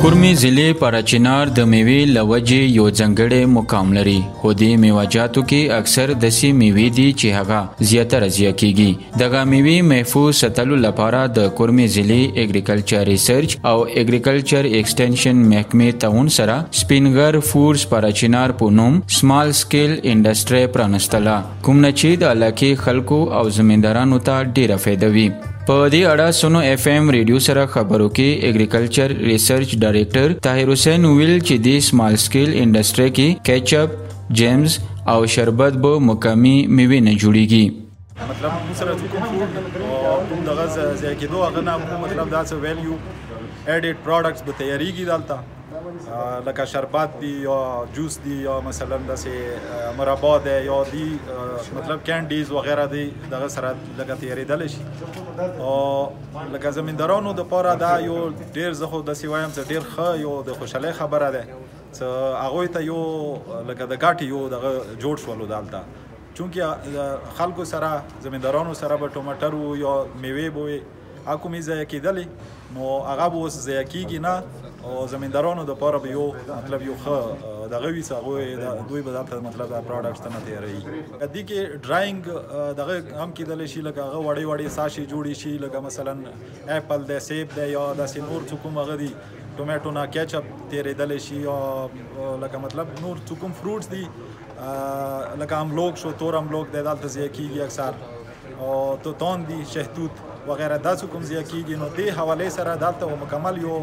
کورمې ضلع پراچینار د میوې له وجې یو ځانګړی مقام لري، خو دې میوه‌جاتو کې اکثر داسې میوې دي چې هغه زیاتره ضایع کیږي. دغه میوې محفوظ ساتلو لپاره د کورمې ضلع اګریکلچر ریسرچ او اګریکلچر ایکسټنشن محکمې تعاون سره سپینګر فودز پراچینار په نوم سمال سکیل انډسټري پرانستله، کوم نه چې د علاقې خلکو او زمیندارانو ته ډیره فایده وي. په دې اړه سونو اف ام ریډیو سره خبرو کې اګریکلچر ریسرچ ډایریکټر طاهر حسین ویل چې د سمال سکیل انډسټري کې کیچپ، جیمز او شربت به مقامي میوې نه جوړیږي. مطلب موږ سره کوم فود او کوم دغه ځای کېدو هغه نه مطلب دا څه ویلیو ایډډ پروډکټس به تیاریږي دلته، لکه شربت دی یا جوس دی یا مثلا داسې مربا دی یا دی مطلب کینډیز وغیره دی دغه سره لکه تیارېدلی شي. او لکه زمیندارانو دپاره دا یو ډېر زه خو داسې وایم چې ډېر ښه یو د خوشحالۍ خبره ده چې هغوی ته یو لکه د ګاټې یو دغه جوړ شولو دلته، چونکې خلکو سره زمیندارانو سره به ټماټر و یا میوې به وي هغه کومې ضایع کېدلې نو هغه به اوس ضایع کېږي نه، او زمیندارانو دپاره به یو مطلب یو ښه دغه وي چې هغوی دوی به دلته مطلب دا پروډکټس ته نه تیاروي. دې کې ډراینګ دغه هم کېدلی شي، لکه هغه وړې وړې ساشې جوړې شي، لکه مثلا اپل دی، سیب دی یا داسې نور څه کوم هغه دي، ټومیټو نه کیچپ تیرېدلی شي، یا لکه مطلب نور څه کوم فروټس دي لکه املوک شو، تور املوک دی دلته ضایع کېږي اکثر، او توتان دي، شهتوت وغیره دا څه کوم ضایع کېږي. نو دې حوالې سره دلته مکمل یو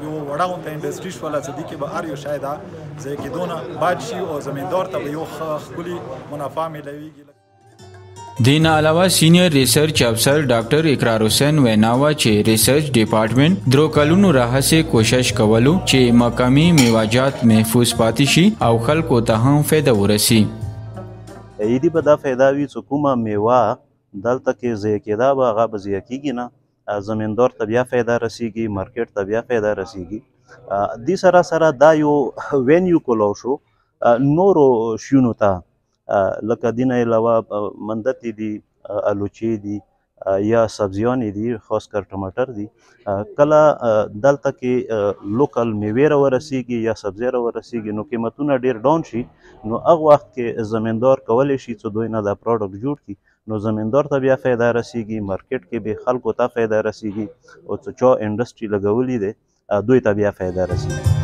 وړه غونته انډسټري شوله چې دې کې به هر یو شی دا ضایع کېدو نه بچ شي او زمیندار ته به یو ښه ښکلي منافع میلاویږي. دین علاوه سینیر ریسرچ افسر ډاکټر اقرار حسین ویناوه چې ریسرچ ډپارټمنټ درو کلونو راهیسې کوشش کولو چې مقامي میوه‌جات محفوظ پاتې شي او خلکو ته هم فایده ورسي. ایدي به دا فایده وي چې کومه میوه دلته کې ضایع کېده به هغه به ضایع کېږي نه، زمیندار ته بیا فایده رسیږي، مارکیټ ته بیا فایده رسیږي. دې سره سره دا یو وینیو کولاو شو نورو شیونو ته، لکه دې نه علاوه مندتې دي، الوچې دي یا سبزیانې دي، خاص کر ټماټر دي. کله دلته کې لوکل میوې راورسیږي یا سبزۍ راورسیږي نو قیمتونه ډېر ډاون شي، نو هغه وخت کې زمیندار کولی شي چې دوی نه دا پروډکټ جوړ کړي، نو زمیندار ته بیا فایده رسیږي، مارکیټ کې به خلکو ته فایده رسیږي، او چې چا انډسټري لګولی دی دوی ته بیا فایده رسیږي.